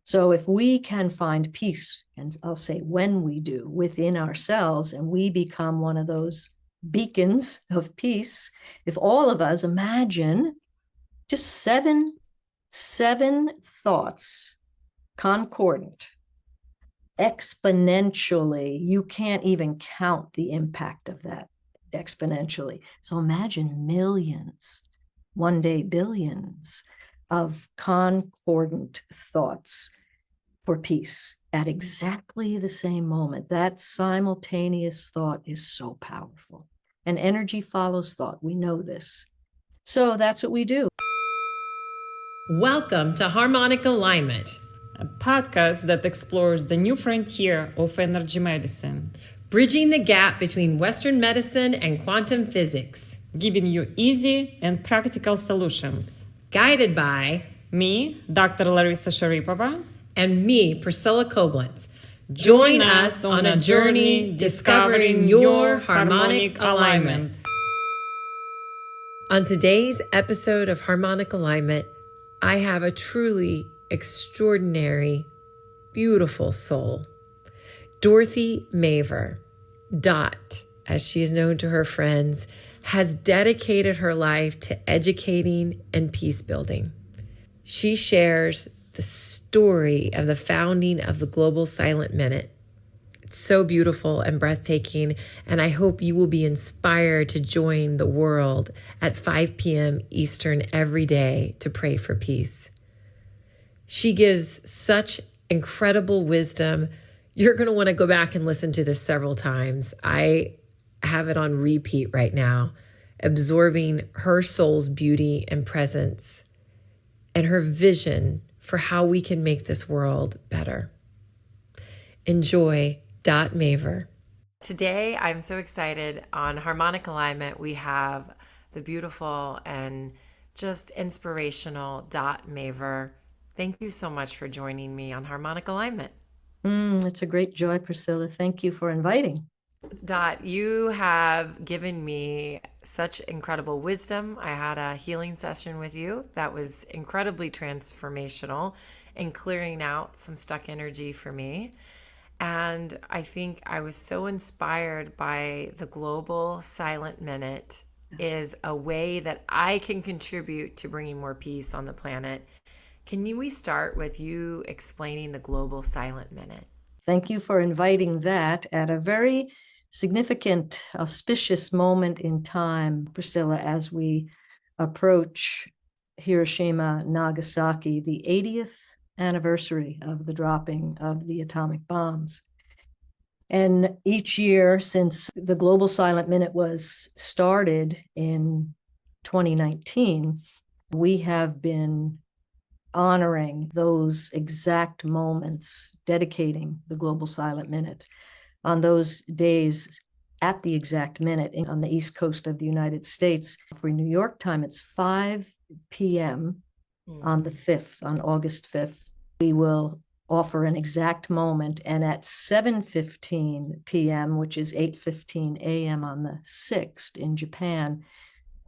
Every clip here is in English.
So if we can find peace, and I'll say when we do, within ourselves, and we become one of those beacons of peace, if all of us imagine just seven thoughts concordant, exponentially, you can't even count the impact of that exponentially. So imagine millions, one day billions of concordant thoughts for peace at exactly the same moment. That simultaneous thought is so powerful. And energy follows thought. We know this. So that's what we do. Welcome to Harmonic Alignment, a podcast that explores the new frontier of energy medicine, bridging the gap between Western medicine and quantum physics, giving you easy and practical solutions. Guided by me, Dr. Larissa Sharipova, and me, Priscilla Koblenz. Join us on a journey discovering your harmonic alignment. On today's episode of Harmonic Alignment, I have a truly extraordinary, beautiful soul. Dorothy Maver, Dot, as she is known to her friends, has dedicated her life to educating and peace building. She shares the story of the founding of the Global Silent Minute. It's so beautiful and breathtaking, and I hope you will be inspired to join the world at 5 p.m. Eastern every day to pray for peace. She gives such incredible wisdom. You're going to want to go back and listen to this several times. I have it on repeat right now, absorbing her soul's beauty and presence and her vision for how we can make this world better. Enjoy. Maver. Today, I'm so excited. On Harmonic Alignment, we have the beautiful and just inspirational Maver. Thank you so much for joining me on Harmonic Alignment. It's a great joy, Priscilla. Thank you for inviting. You have given me such incredible wisdom. I had a healing session with you that was incredibly transformational and clearing out some stuck energy for me. And I think I was so inspired by the Global Silent Minute is a way that I can contribute to bringing more peace on the planet. We start with you explaining the Global Silent Minute? Thank you for inviting that at a very significant, auspicious moment in time, Priscilla, as we approach Hiroshima, Nagasaki, the 80th anniversary of the dropping of the atomic bombs. And each year since the Global Silent Minute was started in 2019, we have been honoring those exact moments, dedicating the Global Silent Minute on those days at the exact minute on the East Coast of the United States. For New York time, it's 5 p.m. on the 5th, on August 5th, we will offer an exact moment. And at 7:15 p.m., which is 8:15 a.m. on the 6th in Japan,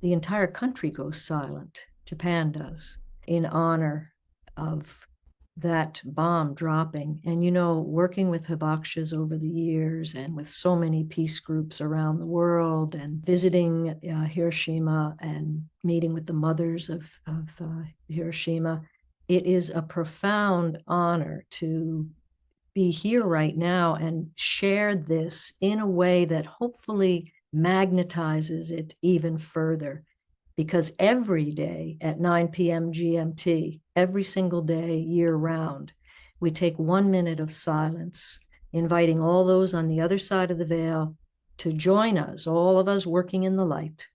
the entire country goes silent. Japan does, in honor of that bomb dropping. And, working with Hibakshas over the years and with so many peace groups around the world and visiting Hiroshima and meeting with the mothers of Hiroshima, it is a profound honor to be here right now and share this in a way that hopefully magnetizes it even further. Because every day at 9 p.m. GMT, every single day, year round, we take 1 minute of silence, inviting all those on the other side of the veil to join us, all of us working in the light,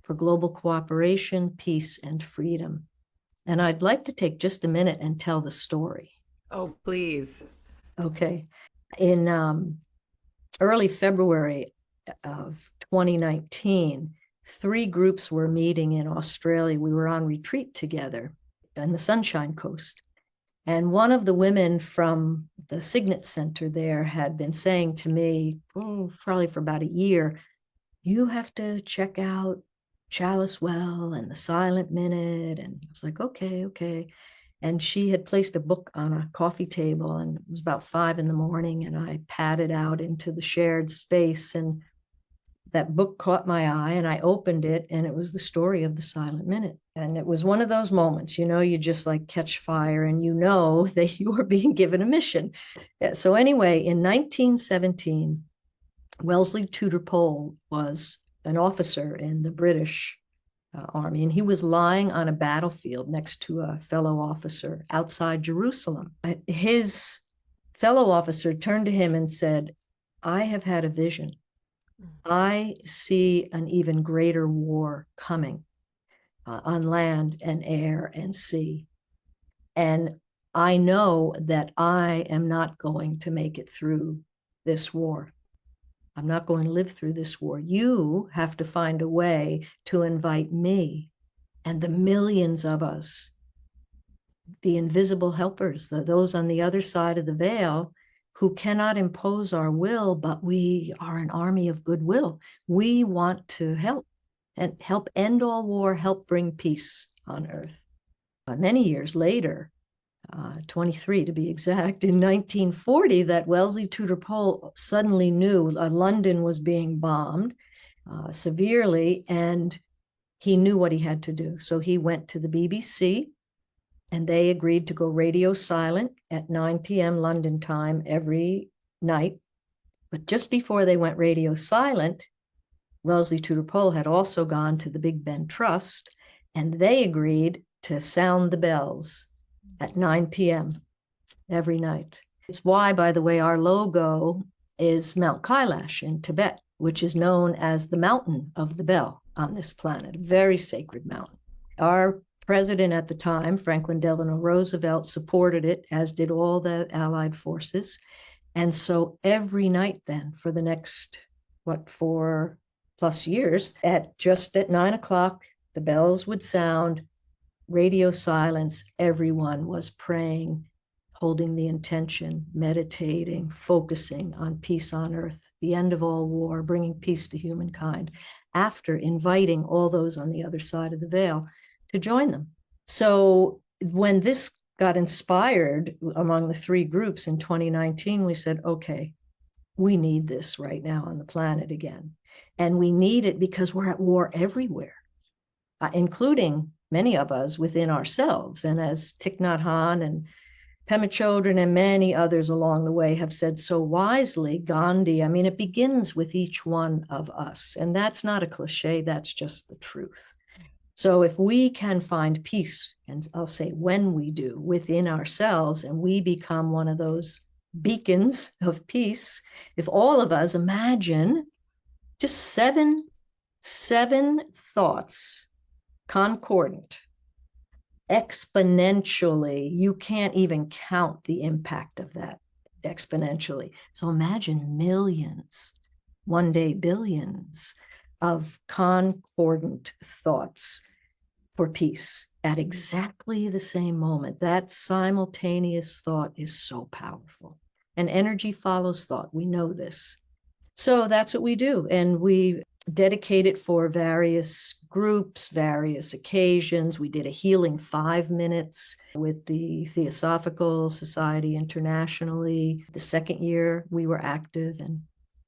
for global cooperation, peace, and freedom. And I'd like to take just a minute and tell the story. Oh, please. Okay. In early February of 2019, 3 groups were meeting in Australia. We were on retreat together on the Sunshine Coast. And one of the women from the Signet Center there had been saying to me, probably for about a year, you have to check out Chalice Well and the Silent Minute. And I was like, okay. And she had placed a book on a coffee table, and it was about 5 a.m. And I padded out into the shared space, and that book caught my eye, and I opened it, and it was the story of the silent minute. And it was one of those moments, you just like catch fire, and you know that you are being given a mission. So anyway, in 1917, Wellesley Tudor Pole was an officer in the British Army, and he was lying on a battlefield next to a fellow officer outside Jerusalem. His fellow officer turned to him and said, "I have had a vision. I see an even greater war coming on land and air and sea. And I know that I am not going to make it through this war. I'm not going to live through this war. You have to find a way to invite me and the millions of us, the invisible helpers, those on the other side of the veil, who cannot impose our will, but we are an army of goodwill. We want to help and help end all war, help bring peace on earth." Many years later, 23 to be exact, in 1940, that Wellesley Tudor Pole suddenly knew London was being bombed severely, and he knew what he had to do. So he went to the BBC, and they agreed to go radio silent at 9 p.m. London time every night. But just before they went radio silent, Wellesley Tudor Pole had also gone to the Big Ben Trust, and they agreed to sound the bells at 9 p.m. every night. It's why, by the way, our logo is Mount Kailash in Tibet, which is known as the mountain of the bell on this planet, a very sacred mountain. Our president at the time, Franklin Delano Roosevelt, supported it, as did all the Allied forces. And so every night then, for the next, 4+ years, at 9 o'clock, the bells would sound, radio silence, everyone was praying, holding the intention, meditating, focusing on peace on earth, the end of all war, bringing peace to humankind, after inviting all those on the other side of the veil to join them. So when this got inspired among the 3 groups in 2019, we said, okay, we need this right now on the planet again. And we need it because we're at war everywhere, including many of us within ourselves. And as Thich Nhat Hanh and Pema Chodron and many others along the way have said so wisely, Gandhi, it begins with each one of us. And that's not a cliche, that's just the truth. So if we can find peace, and I'll say when we do, within ourselves, and we become one of those beacons of peace, if all of us imagine just seven thoughts concordant, exponentially, you can't even count the impact of that exponentially. So imagine millions, one day billions of concordant thoughts for peace at exactly the same moment. That simultaneous thought is so powerful. And energy follows thought. We know this. So that's what we do. And we dedicate it for various groups, various occasions. We did a healing 5 minutes with the Theosophical Society internationally. The second year we were active, and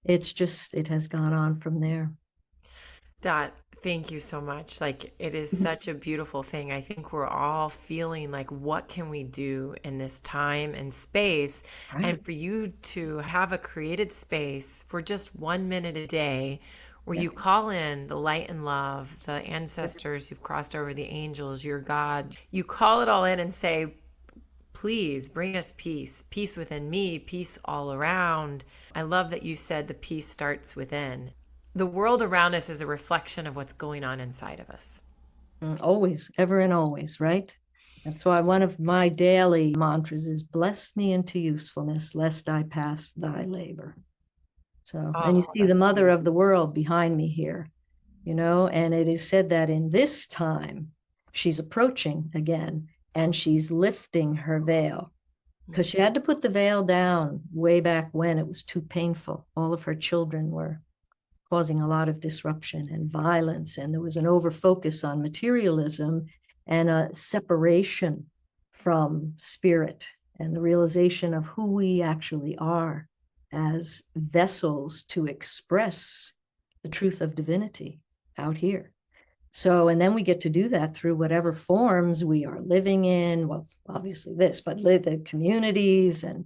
it has gone on from there. Dot, thank you so much. It is such a beautiful thing. I think we're all feeling like, what can we do in this time and space? Right. And for you to have a created space for just 1 minute a day where you call in the light and love, the ancestors who've crossed over, the angels, your God, you call it all in and say, please bring us peace, peace within me, peace all around. I love that you said the peace starts within. The world around us is a reflection of what's going on inside of us. Always, ever and always, right? That's why one of my daily mantras is, bless me into usefulness, lest I pass thy labor. So, and you see the mother of the world behind me here, and it is said that in this time, she's approaching again, and she's lifting her veil, because she had to put the veil down way back when it was too painful. All of her children were causing a lot of disruption and violence, and there was an overfocus on materialism and a separation from spirit and the realization of who we actually are as vessels to express the truth of divinity out here. So, and then we get to do that through whatever forms we are living in. Well, obviously this, but the communities and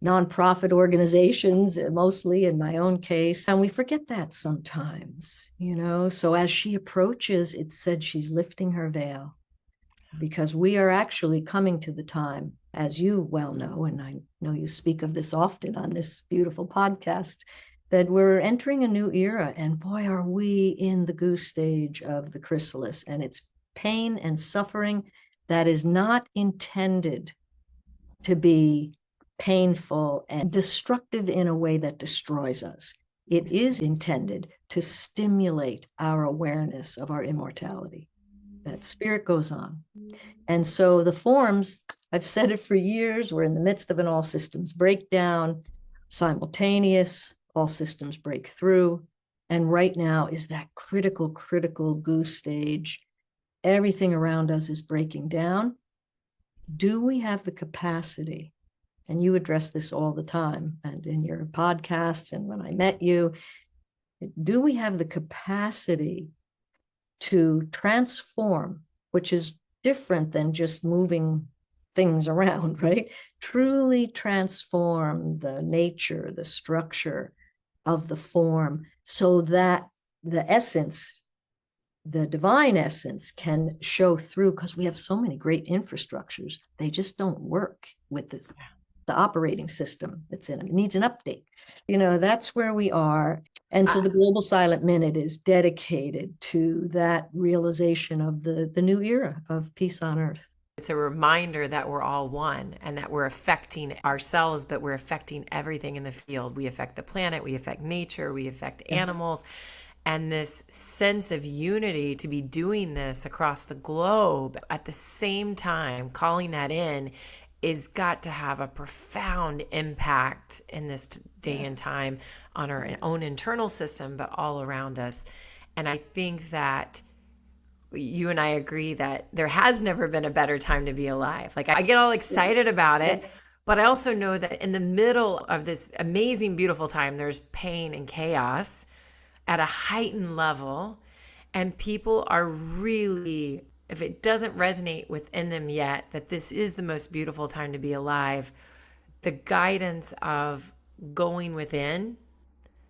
nonprofit organizations, mostly in my own case. And we forget that sometimes, So as she approaches, it said she's lifting her veil, because we are actually coming to the time, as you well know, and I know you speak of this often on this beautiful podcast, that we're entering a new era. And boy, are we in the goose stage of the chrysalis, and it's pain and suffering that is not intended to be painful and destructive in a way that destroys us. It is intended to stimulate our awareness of our immortality. That spirit goes on. And so the forms, I've said it for years, we're in the midst of an all systems breakdown, simultaneous, all systems break through. And right now is that critical goose stage. Everything around us is breaking down. Do we have the capacity? And you address this all the time, and in your podcasts, and when I met you, do we have the capacity to transform, which is different than just moving things around, right? Truly transform the nature, the structure of the form, so that the essence, the divine essence, can show through, because we have so many great infrastructures. They just don't work with this, the operating system that's in them. It needs an update. That's where we are. And so the Global Silent Minute is dedicated to that realization of the new era of peace on earth. It's a reminder that we're all one, and that we're affecting ourselves, but we're affecting everything in the field. We affect the planet, we affect nature, we affect animals. And this sense of unity to be doing this across the globe at the same time, calling that in, is got to have a profound impact in this day and time on our own internal system, but all around us. And I think that you and I agree that there has never been a better time to be alive. Like, I get all excited about it, but I also know that in the middle of this amazing, beautiful time, there's pain and chaos at a heightened level. And people are really, if it doesn't resonate within them yet, that this is the most beautiful time to be alive, the guidance of going within,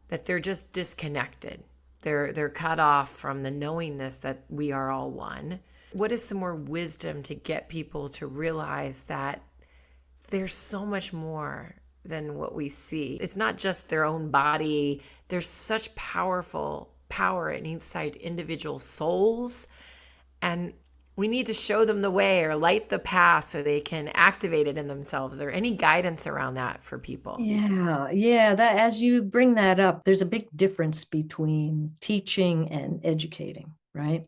that they're just disconnected. They're cut off from the knowingness that we are all one. What is some more wisdom to get people to realize that there's so much more than what we see? It's not just their own body. There's such power inside individual souls. And we need to show them the way, or light the path so they can activate it in themselves, or any guidance around that for people. Yeah. That, as you bring that up, there's a big difference between teaching and educating, right?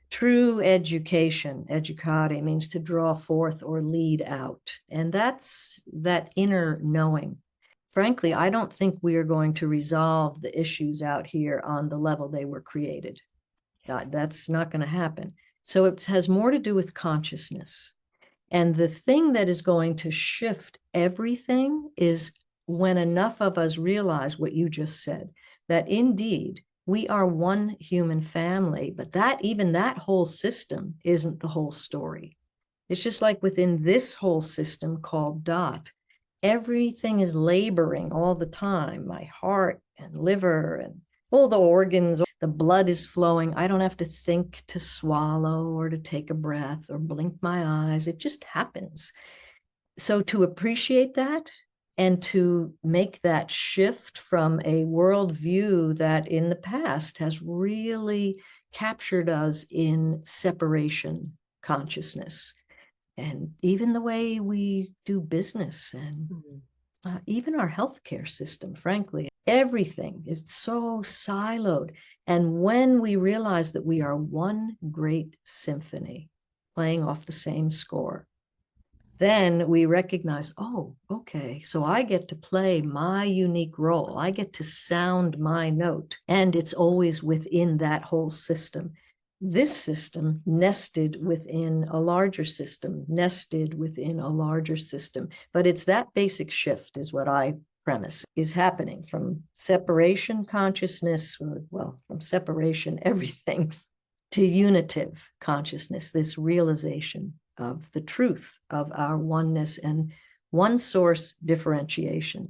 True education, educare, means to draw forth or lead out. And that's that inner knowing. Frankly, I don't think we are going to resolve the issues out here on the level they were created. Yes. That's not going to happen. So it has more to do with consciousness. And the thing that is going to shift everything is when enough of us realize what you just said, that indeed we are one human family, but even that whole system isn't the whole story. It's just like within this whole system called DOT, everything is laboring all the time. My heart and liver and all the organs, the blood is flowing. I don't have to think to swallow or to take a breath or blink my eyes. It just happens. So to appreciate that and to make that shift from a worldview that in the past has really captured us in separation consciousness, and even the way we do business, and even our healthcare system, frankly, everything is so siloed. And when we realize that we are one great symphony playing off the same score, then we recognize, oh, okay, so I get to play my unique role. I get to sound my note, and it's always within that whole system. this system nested within a larger system, nested within a larger system. But it's that basic shift is what I premise is happening from separation consciousness, well, from separation, everything, to unitive consciousness, this realization of the truth of our oneness and one source differentiation.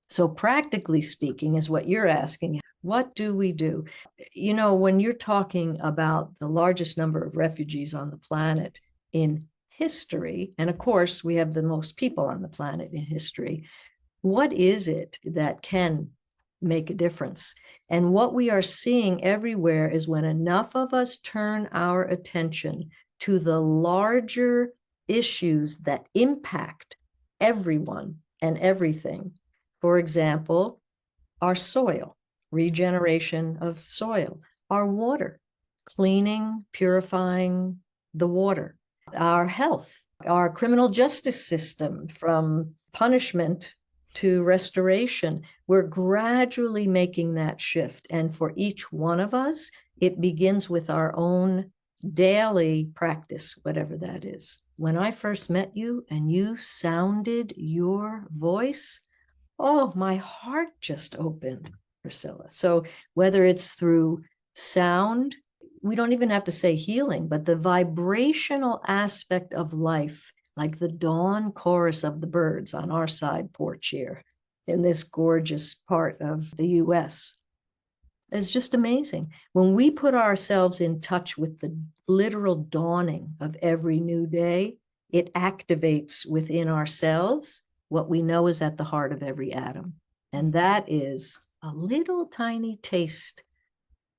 So practically speaking is what you're asking. What do we do? You know, when you're talking about the largest number of refugees on the planet in history, and of course, we have the most people on the planet in history, what is it that can make a difference? And what we are seeing everywhere is when enough of us turn our attention to the larger issues that impact everyone and everything. For example, our soil, regeneration of soil, our water, cleaning, purifying the water, our health, our criminal justice system, from punishment to restoration. We're gradually making that shift. And for each one of us, it begins with our own daily practice, whatever that is. When I first met you and you sounded your voice, oh, my heart just opened, Priscilla. So whether it's through sound, we don't even have to say healing, but the vibrational aspect of life, like the dawn chorus of the birds on our side porch here in this gorgeous part of the US, is just amazing. When we put ourselves in touch with the literal dawning of every new day, it activates within ourselves what we know is at the heart of every atom. And that is a little tiny taste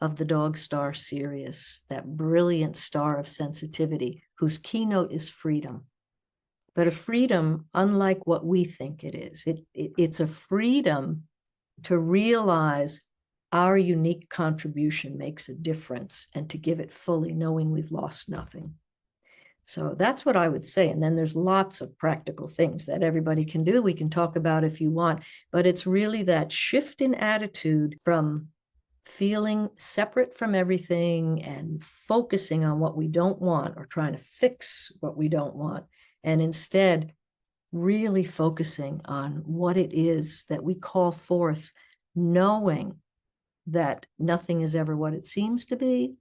of the dog star Sirius, that brilliant star of sensitivity, whose keynote is freedom. But a freedom unlike what we think it is. It's a freedom to realize our unique contribution makes a difference and to give it fully, knowing we've lost nothing. So that's what I would say. And then there's lots of practical things that everybody can do. We can talk about if you want, but it's really that shift in attitude from feeling separate from everything and focusing on what we don't want or trying to fix what we don't want. And instead, really focusing on what it is that we call forth, knowing that nothing is ever what it seems to be,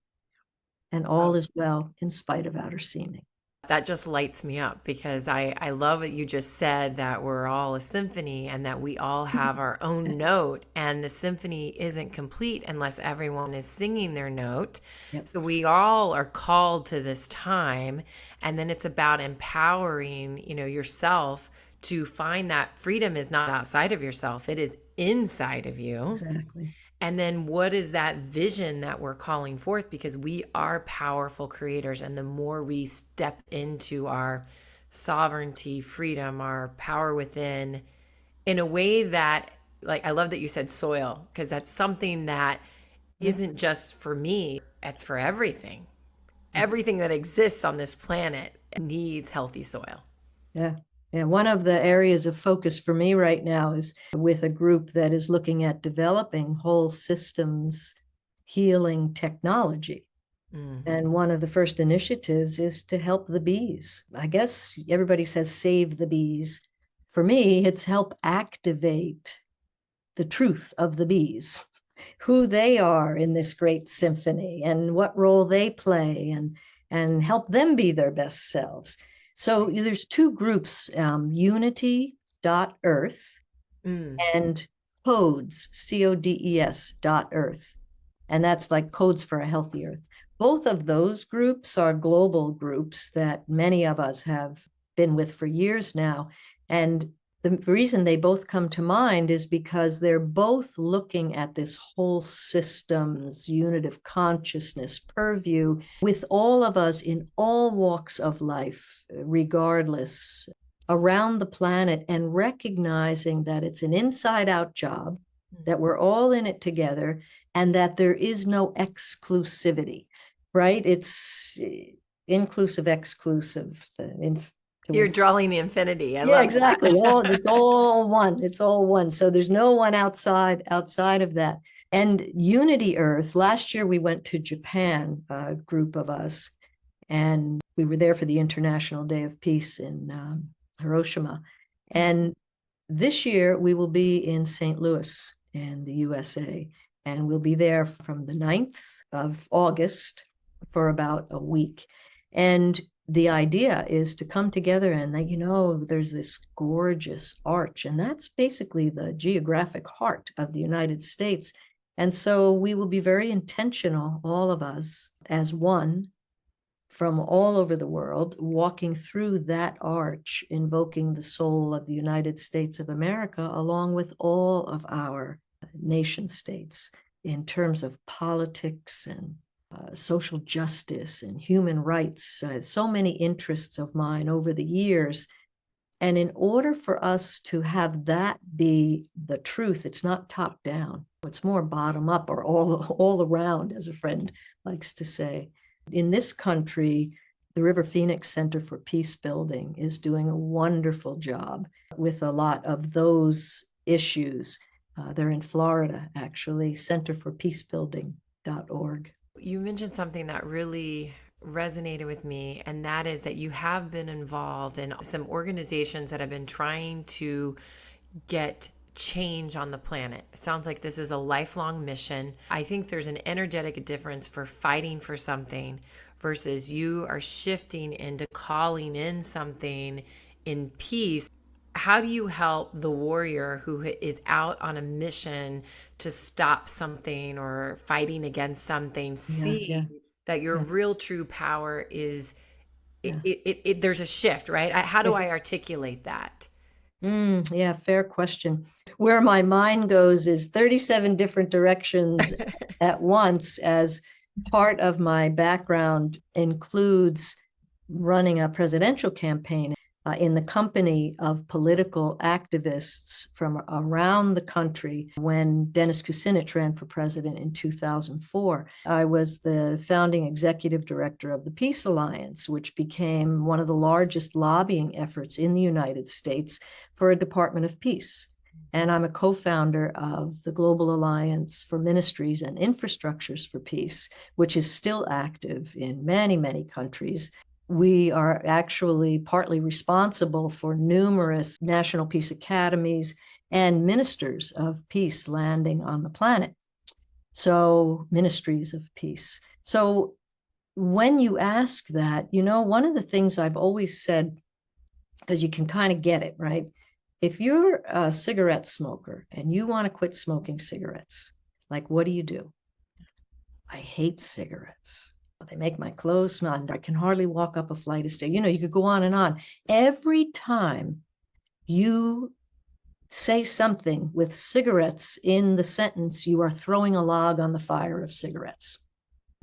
and all is well in spite of outer seeming. That just lights me up because I love what you just said, that we're all a symphony and that we all have our own note, and the symphony isn't complete unless everyone is singing their note. Yep. So we all are called to this time, and then it's about empowering, yourself to find that freedom is not outside of yourself, it is inside of you. Exactly. And then what is that vision that we're calling forth? Because we are powerful creators. And the more we step into our sovereignty, freedom, our power within, in a way that, like, I love that you said soil, because that's something that isn't just for me, it's for everything. Everything that exists on this planet needs healthy soil. Yeah. Yeah, one of the areas of focus for me right now is with a group that is looking at developing whole systems healing technology. Mm-hmm. And one of the first initiatives is to help the bees. I guess everybody says save the bees. For me, it's help activate the truth of the bees, who they are in this great symphony and what role they play, and help them be their best selves. So there's two groups, unity.earth and codes, CODES.earth. And that's like codes for a healthy earth. Both of those groups are global groups that many of us have been with for years now. And the reason they both come to mind is because they're both looking at this whole systems, unit of consciousness purview with all of us in all walks of life, regardless, around the planet, and recognizing that it's an inside-out job, that we're all in it together, and that there is no exclusivity, right? It's inclusive, exclusive. You're drawing the infinity. Yeah, exactly. It's all one. It's all one. So there's no one outside of that. And Unity Earth, last year we went to Japan, a group of us, and we were there for the International Day of Peace in Hiroshima. And this year we will be in St. Louis in the USA, and we'll be there from the 9th of August for about a week. And the idea is to come together and, there's this gorgeous arch, and that's basically the geographic heart of the United States. And so we will be very intentional, all of us as one, from all over the world, walking through that arch, invoking the soul of the United States of America, along with all of our nation states in terms of politics and social justice and human rights. So many interests of mine over the years. And in order for us to have that be the truth, it's not top down, it's more bottom up, or all around, as a friend likes to say. In this country, the River Phoenix Center for Peace Building is doing a wonderful job with a lot of those issues. They're in Florida, actually, centerforpeacebuilding.org. You mentioned something that really resonated with me, and that is that you have been involved in some organizations that have been trying to get change on the planet. It sounds like this is a lifelong mission. I think there's an energetic difference for fighting for something versus you are shifting into calling in something in peace. How do you help the warrior who is out on a mission to stop something or fighting against something, see that your real true power is, there's a shift, right? How do I articulate that? Fair question. Where my mind goes is 37 different directions at once, as part of my background includes running a presidential campaign in the company of political activists from around the country. When Dennis Kucinich ran for president in 2004, I was the founding executive director of the Peace Alliance, which became one of the largest lobbying efforts in the United States for a Department of Peace. And I'm a co-founder of the Global Alliance for Ministries and Infrastructures for Peace, which is still active in many, many countries. We are actually partly responsible for numerous national peace academies and ministers of peace landing on the planet. So, ministries of peace. So when you ask that, one of the things I've always said, because you can kind of get it, right? If you're a cigarette smoker and you want to quit smoking cigarettes, like, what do? I hate cigarettes. They make my clothes smell. I can hardly walk up a flight of stairs. You could go on and on. Every time you say something with cigarettes in the sentence, you are throwing a log on the fire of cigarettes.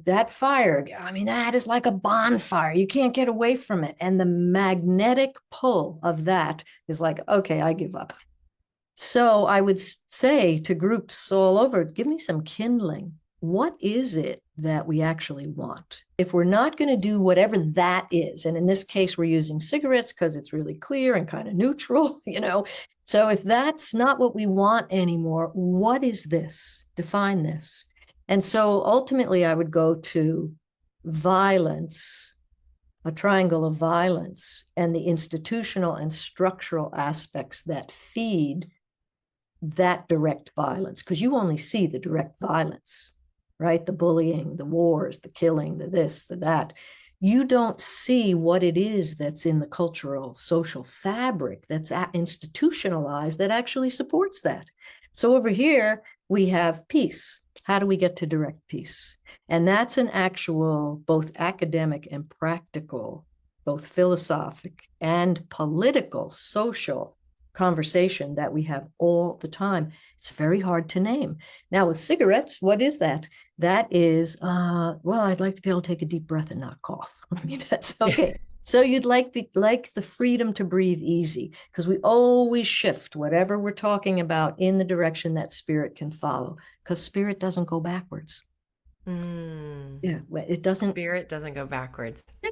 That fire, that is like a bonfire. You can't get away from it. And the magnetic pull of that is like, okay, I give up. So I would say to groups all over, give me some kindling. What is it that we actually want? If we're not going to do whatever that is, and in this case, we're using cigarettes because it's really clear and kind of neutral, So if that's not what we want anymore, what is this? Define this. And so ultimately, I would go to violence, a triangle of violence, and the institutional and structural aspects that feed that direct violence, because you only see the direct violence, right? The bullying, the wars, the killing, the this, the that. You don't see what it is that's in the cultural, social fabric that's institutionalized that actually supports that. So over here, we have peace. How do we get to direct peace? And that's an actual, both academic and practical, both philosophic and political, social conversation that we have all the time. It's very hard to name. Now with cigarettes, what is that? That is, I'd like to be able to take a deep breath and not cough. That's okay. So you'd like the freedom to breathe easy, because we always shift whatever we're talking about in the direction that spirit can follow, because spirit doesn't go backwards. It doesn't. Spirit doesn't go backwards. Yeah.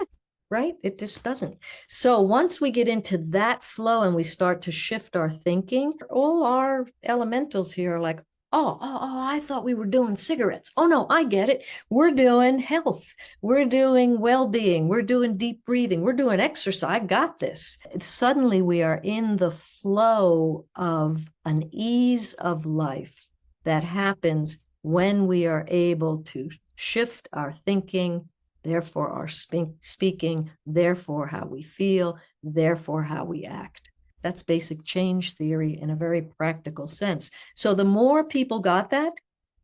Right? It just doesn't. So once we get into that flow and we start to shift our thinking, all our elementals here are like, I thought we were doing cigarettes. Oh, no, I get it. We're doing health. We're doing well-being. We're doing deep breathing. We're doing exercise. I got this. Suddenly we are in the flow of an ease of life that happens when we are able to shift our thinking, therefore our speaking, therefore how we feel, therefore how we act. That's basic change theory in a very practical sense. So the more people got that,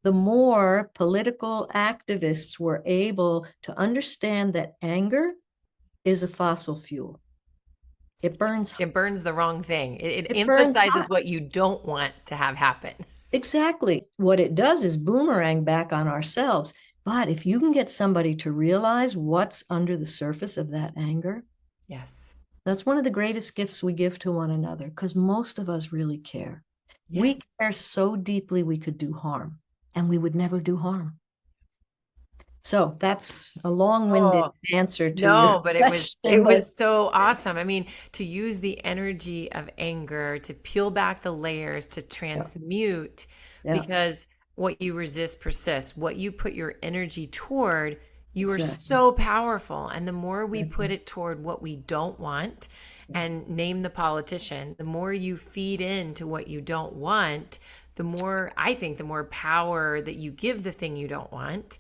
the more political activists were able to understand that anger is a fossil fuel. It burns. It burns the wrong thing. It Burns emphasizes hot. what you don't want to have happen. Exactly. What it does is boomerang back on ourselves. But if you can get somebody to realize what's under the surface of that anger, Yes. that's one of the greatest gifts we give to one another, because most of us really care. Yes. We care so deeply we could do harm, and we would never do harm. So that's a long-winded answer to your but question. it was so awesome. I mean, to use the energy of anger to peel back the layers, to transmute, because what you resist persists. What you put your energy toward, you are so powerful. And the more we put it toward what we don't want, and name the politician, the more you feed into what you don't want, the more, I think, the more power that you give the thing you don't want.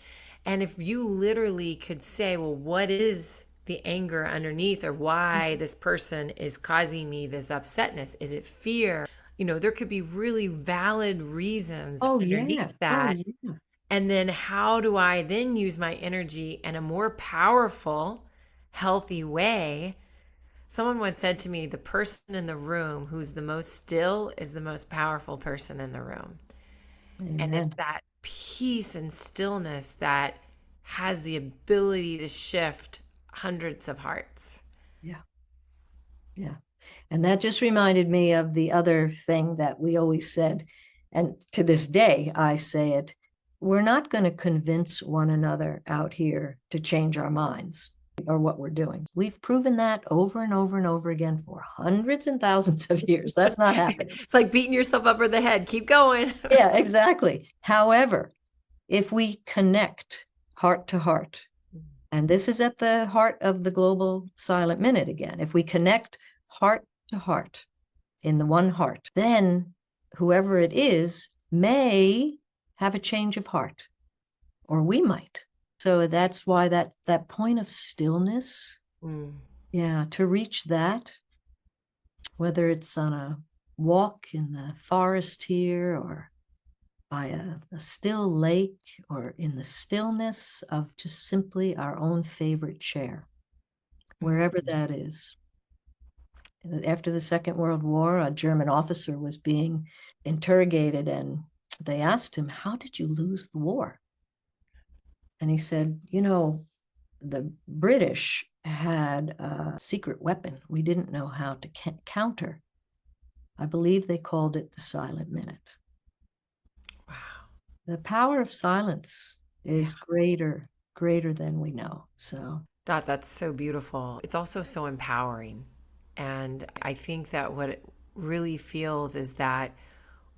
And if you literally could say, well, what is the anger underneath, or why this person is causing me this upsetness? Is it fear? There could be really valid reasons underneath that. And then how do I then use my energy in a more powerful, healthy way? Someone once said to me, the person in the room who's the most still is the most powerful person in the room. Amen. And it's that peace and stillness that has the ability to shift hundreds of hearts. Yeah. And that just reminded me of the other thing that we always said. And to this day, I say it. We're not going to convince one another out here to change our minds or what we're doing. We've proven that over and over and over again for hundreds and thousands of years. That's not happening. It's like beating yourself up over the head. Keep going. Yeah, exactly. However, if we connect heart to heart, and this is at the heart of the global silent minute again, if we connect heart to heart in the one heart, then whoever it is may have a change of heart, or we might. So that's why that point of stillness, to reach that, whether it's on a walk in the forest here, or by a still lake, or in the stillness of just simply our own favorite chair, wherever that is. After the Second World War, a German officer was being interrogated, and they asked him, how did you lose the war? And he said, the British had a secret weapon we didn't know how to counter. I believe they called it the silent minute. Wow. The power of silence is greater than we know. So, Dot, that's so beautiful. It's also so empowering. And I think that what it really feels is that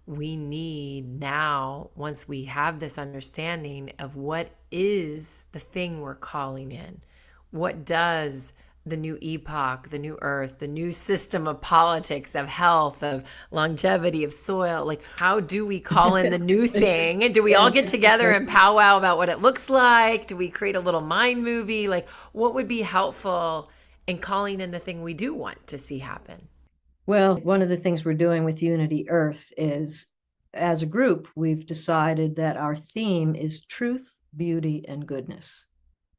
we need now, once we have this understanding of what is the thing we're calling in, what does the new epoch, the new earth, the new system of politics, of health, of longevity, of soil, like how do we call in the new thing? And do we all get together and powwow about what it looks like? Do we create a little mind movie? Like what would be helpful in calling in the thing we do want to see happen? Well, one of the things we're doing with Unity Earth is, as a group, we've decided that our theme is truth, beauty, and goodness.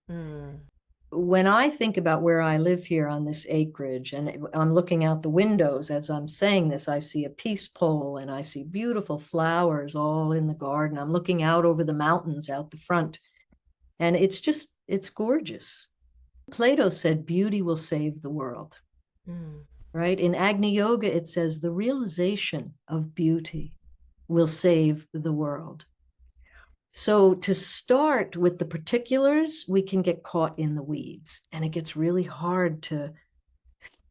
When I think about where I live here on this acreage, and I'm looking out the windows as I'm saying this, I see a peace pole and I see beautiful flowers all in the garden. I'm looking out over the mountains out the front, and it's gorgeous. Plato said beauty will save the world. Right? In Agni Yoga, it says the realization of beauty will save the world. So to start with the particulars, we can get caught in the weeds, and it gets really hard to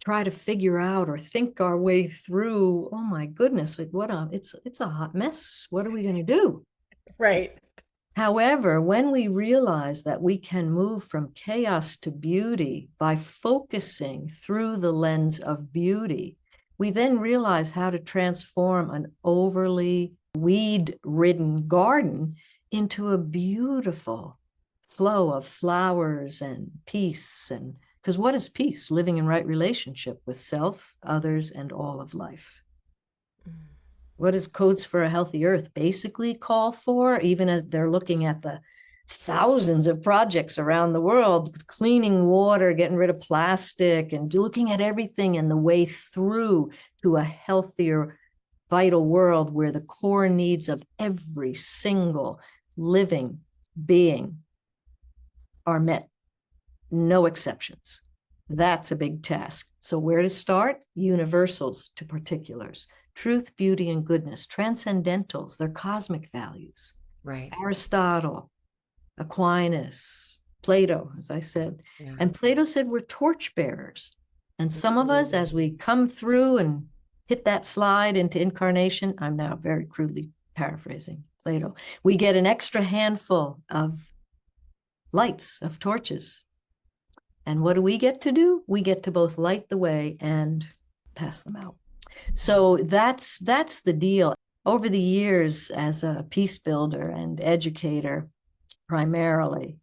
try to figure out or think our way through, oh my goodness, like it's a hot mess. What are we going to do? Right. However, when we realize that we can move from chaos to beauty by focusing through the lens of beauty, we then realize how to transform an overly weed-ridden garden into a beautiful flow of flowers and peace. And because what is peace? Living in right relationship with self, others, and all of life. What does Codes for a Healthy Earth basically call for, even as they're looking at the thousands of projects around the world, cleaning water, getting rid of plastic, and looking at everything and the way through to a healthier, vital world where the core needs of every single living being are met, no exceptions. That's a big task. So where to start? Universals to particulars. Truth, beauty, and goodness, transcendentals, they're cosmic values. Right. Aristotle, Aquinas, Plato, as I said. Yeah. And Plato said we're torchbearers. And some of us, as we come through and hit that slide into incarnation, I'm now very crudely paraphrasing Plato, we get an extra handful of lights, of torches. And what do we get to do? We get to both light the way and pass them out. So that's the deal. Over the years, as a peace builder and educator, primarily,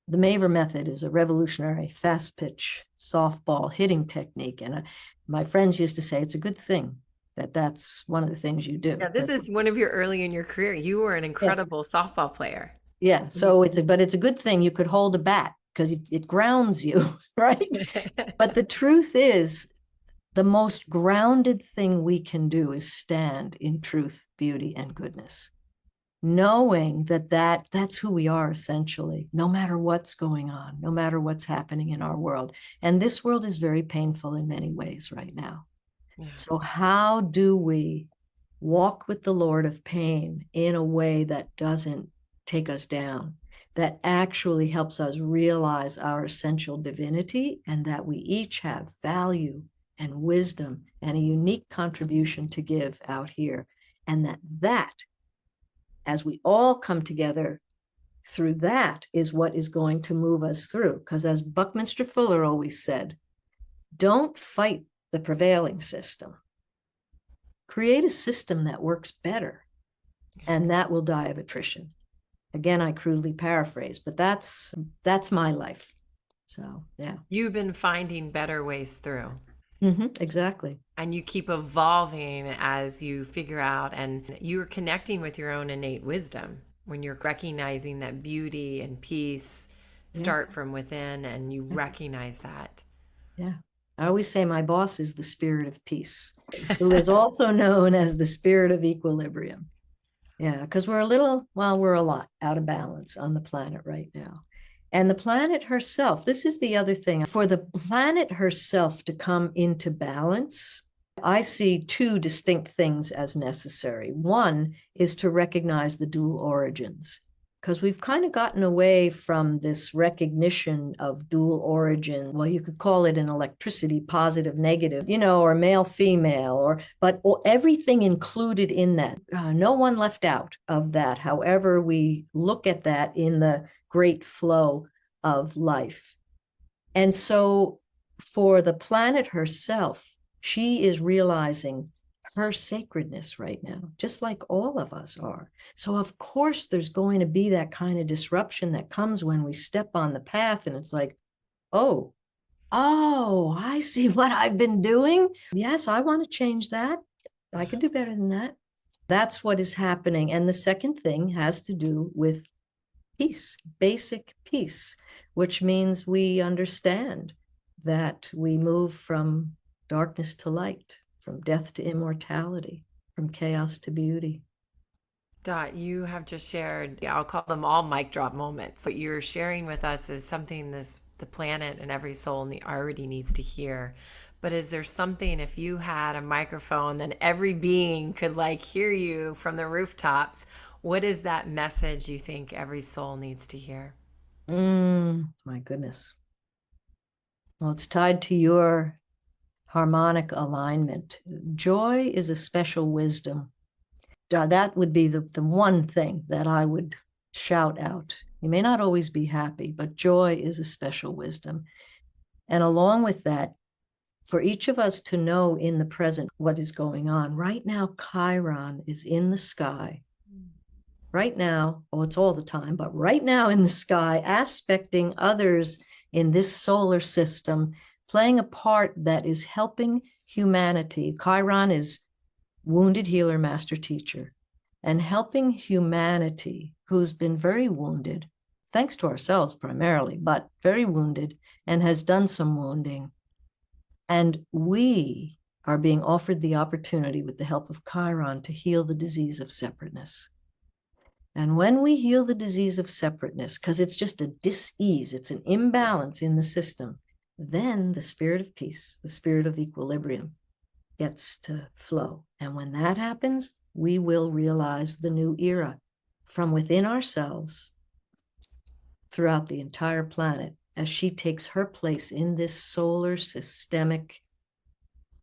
the Maver method is a revolutionary fast pitch softball hitting technique. And my friends used to say it's a good thing that that's one of the things you do. Yeah, this is one of your early in your career. You were an incredible softball player. Yeah. So it's a good thing you could hold a bat because it grounds you, right? But the truth is, the most grounded thing we can do is stand in truth, beauty, and goodness, knowing that's who we are essentially, no matter what's going on, no matter what's happening in our world. And this world is very painful in many ways right now. Yeah. So how do we walk with the Lord of pain in a way that doesn't take us down, that actually helps us realize our essential divinity and that we each have value and wisdom and a unique contribution to give out here. And that, as we all come together through that, is what is going to move us through. Because as Buckminster Fuller always said, don't fight the prevailing system. Create a system that works better, and that will die of attrition. Again, I crudely paraphrase, but that's my life. So, yeah. You've been finding better ways through. Exactly. And you keep evolving as you figure out, and you're connecting with your own innate wisdom when you're recognizing that beauty and peace start from within, and you recognize that. Yeah. I always say my boss is the spirit of peace, who is also known as the spirit of equilibrium. Yeah, because we're a lot out of balance on the planet right now. And the planet herself, this is the other thing, for the planet herself to come into balance, I see two distinct things as necessary. One is to recognize the dual origins, because we've kind of gotten away from this recognition of dual origin. Well, you could call it an electricity, positive, negative, or male, female, but everything included in that. No one left out of that, however we look at that in the great flow of life. And so for the planet herself, she is realizing her sacredness right now, just like all of us are. So of course there's going to be that kind of disruption that comes when we step on the path and it's like, oh, I see what I've been doing. Yes, I want to change that. I could do better than that. That's what is happening. And the second thing has to do with peace, basic peace, which means we understand that we move from darkness to light, from death to immortality, from chaos to beauty. Dot, you have just shared, I'll call them all mic drop moments. What you're sharing with us is something the planet and every soul already needs to hear. But is there something, if you had a microphone, then every being could hear you from the rooftops? What is that message you think every soul needs to hear? My goodness. Well, it's tied to your harmonic alignment. Joy is a special wisdom. That would be the one thing that I would shout out. You may not always be happy, but joy is a special wisdom. And along with that, for each of us to know in the present what is going on. Right now, Chiron is in the sky. Right now, it's all the time, but right now in the sky, aspecting others in this solar system, playing a part that is helping humanity. Chiron is wounded healer, master teacher, and helping humanity who's been very wounded, thanks to ourselves primarily, but very wounded and has done some wounding. And we are being offered the opportunity with the help of Chiron to heal the disease of separateness. And when we heal the disease of separateness, because it's just a dis-ease, it's an imbalance in the system, then the spirit of peace, the spirit of equilibrium gets to flow. And when that happens, we will realize the new era from within ourselves throughout the entire planet as she takes her place in this solar systemic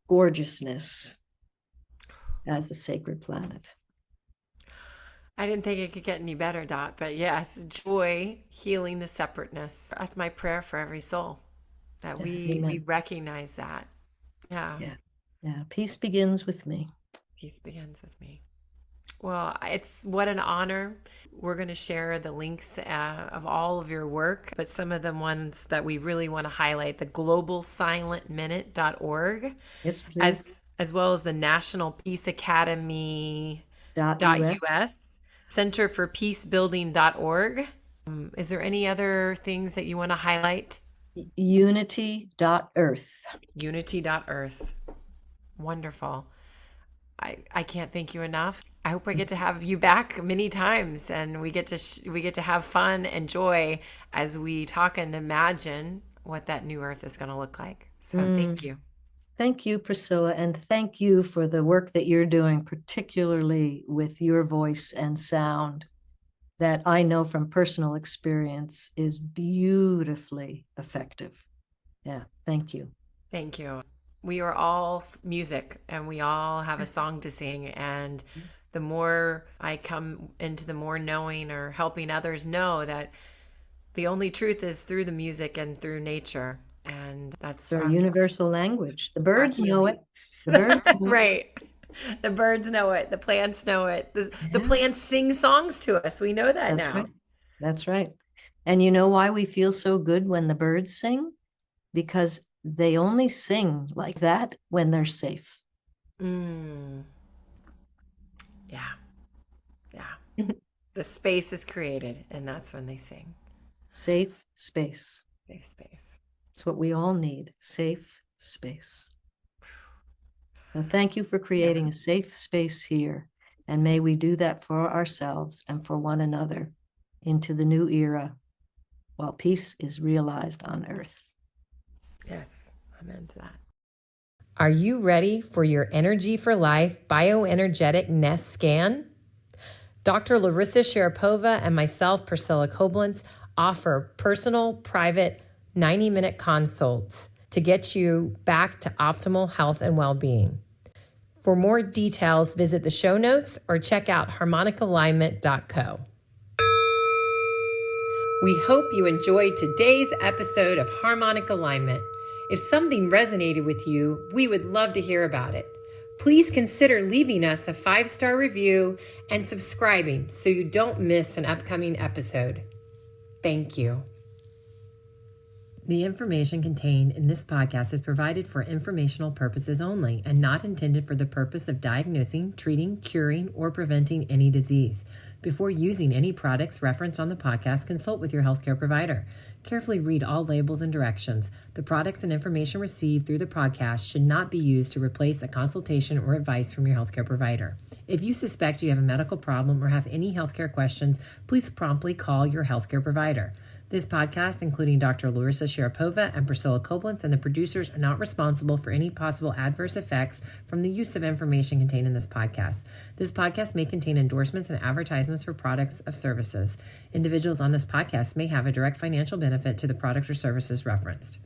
gorgeousness as a sacred planet. I didn't think it could get any better, Dot, but yes, joy, healing the separateness. That's my prayer for every soul, that we recognize that. Yeah. Peace begins with me. Peace begins with me. Well, it's what an honor. We're going to share the links of all of your work, but some of the ones that we really want to highlight, the globalsilentminute.org, yes, as well as the National Peace Academy.us, Center for peacebuilding.org. Is there any other things that you want to highlight? Unity.earth. Unity.earth. Wonderful. I can't thank you enough. I hope I get to have you back many times, and we get to have fun and joy as we talk and imagine what that new earth is going to look like. So thank you. Thank you, Priscilla, and thank you for the work that you're doing, particularly with your voice and sound, that I know from personal experience is beautifully effective. Yeah, thank you. Thank you. We are all music, and we all have a song to sing, and the more I come into the more knowing or helping others know that the only truth is through the music and through nature. And that's our universal language. The birds know it. The birds right. The birds know it. The plants know it. The plants sing songs to us. We know that now. Right. That's right. And you know why we feel so good when the birds sing? Because they only sing like that when they're safe. Yeah. The space is created, and that's when they sing. Safe space. Safe space. It's what we all need, safe space. So thank you for creating a safe space here, and may we do that for ourselves and for one another into the new era while peace is realized on earth. Yes, amen to that. Are you ready for your Energy for Life bioenergetic nest scan? Dr. Larissa Sharapova and myself, Priscilla Koblenz, offer personal, private, 90-minute consults to get you back to optimal health and well-being. For more details, visit the show notes or check out harmonicalignment.co. We hope you enjoyed today's episode of Harmonic Alignment. If something resonated with you, we would love to hear about it. Please consider leaving us a 5-star review and subscribing so you don't miss an upcoming episode. Thank you. The information contained in this podcast is provided for informational purposes only and not intended for the purpose of diagnosing, treating, curing, or preventing any disease. Before using any products referenced on the podcast, consult with your healthcare provider. Carefully read all labels and directions. The products and information received through the podcast should not be used to replace a consultation or advice from your healthcare provider. If you suspect you have a medical problem or have any healthcare questions, please promptly call your healthcare provider. This podcast, including Dr. Larissa Sharapova and Priscilla Koblenz and the producers, are not responsible for any possible adverse effects from the use of information contained in this podcast. This podcast may contain endorsements and advertisements for products or services. Individuals on this podcast may have a direct financial benefit to the product or services referenced.